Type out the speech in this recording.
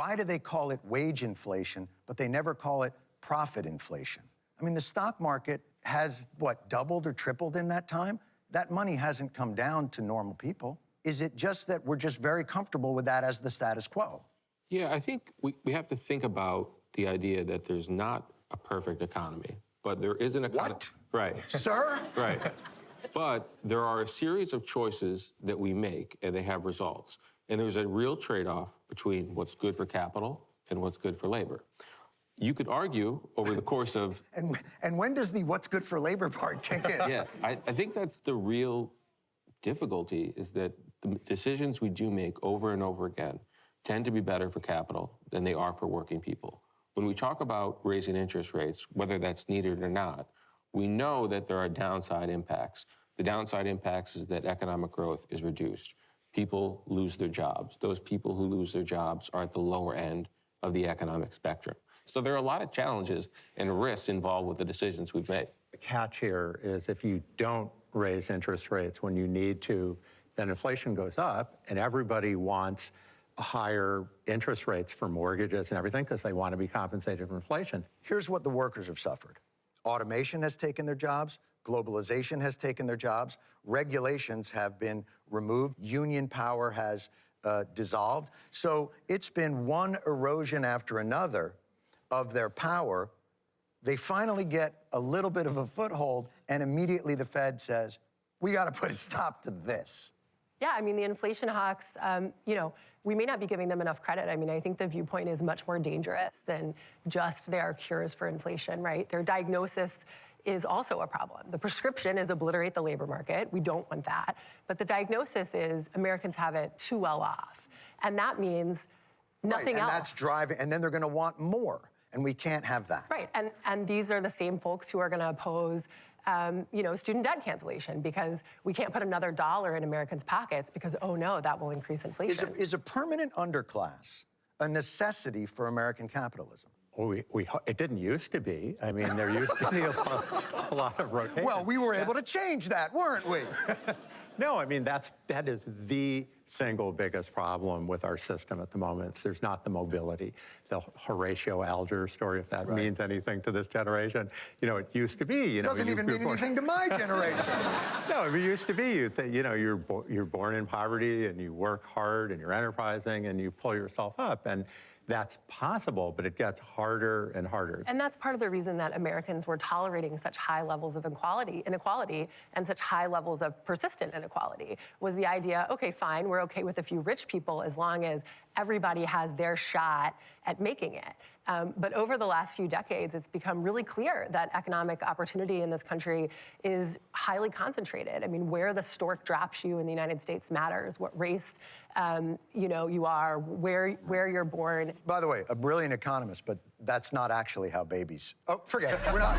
Why do they call it wage inflation, but they never call it profit inflation? I mean, the stock market has, what, doubled or tripled in that time? That money hasn't come down to normal people. Is it just that we're just very comfortable with that as the status quo? Yeah, I think we have to think about the idea that there's not a perfect economy, but there is an economy. What? Right. Sir? Right. But there are a series of choices that we make, and they have results. And there's a real trade-off between what's good for capital and what's good for labor. You could argue over the course of... And when does the what's good for labor part kick in? Yeah, I think that's the real difficulty, is that the decisions we do make over and over again tend to be better for capital than they are for working people. When we talk about raising interest rates, whether that's needed or not, we know that there are downside impacts. The downside impacts is that economic growth is reduced. People lose their jobs. Those people who lose their jobs are at the lower end of the economic spectrum. So there are a lot of challenges and risks involved with the decisions we've made. The catch here is if you don't raise interest rates when you need to, then inflation goes up, and everybody wants higher interest rates for mortgages and everything because they want to be compensated for inflation. Here's what the workers have suffered. Automation has taken their jobs. Globalization has taken their jobs. Regulations have been removed. Union power has dissolved. So it's been one erosion after another of their power. They finally get a little bit of a foothold, and immediately the Fed says, we got to put a stop to this. Yeah, I mean, the inflation hawks, we may not be giving them enough credit. I mean, I think the viewpoint is much more dangerous than just their cures for inflation, right? Their diagnosis is also a problem. The prescription is obliterate the labor market. We don't want that. But the diagnosis is Americans have it too well off. And that means nothing else. And that's driving, and then they're going to want more, and we can't have that. Right, and these are the same folks who are going to oppose student debt cancellation because we can't put another dollar in Americans' pockets because, oh no, that will increase inflation. Is a permanent underclass a necessity for American capitalism? Well, it didn't used to be. I mean, there used to be a lot of rotation. Well, we were able to change that, weren't we? No, I mean, that is the single biggest problem with our system at the moment. There's not the mobility. The Horatio Alger story, if that means anything to this generation. It used to be, It doesn't even mean anything to my generation. No, it used to be, you're born in poverty and you work hard and you're enterprising and you pull yourself up. And that's possible, but it gets harder and harder. And that's part of the reason that Americans were tolerating such high levels of inequality and such high levels of persistent inequality, was the idea, okay, fine, we're okay with a few rich people as long as everybody has their shot at making it. But over the last few decades, it's become really clear that economic opportunity in this country is highly concentrated. I mean, where the stork drops you in the United States matters, what race you are, where you're born. By the way, a brilliant economist, but that's not actually how babies... Oh, forget it. We're not...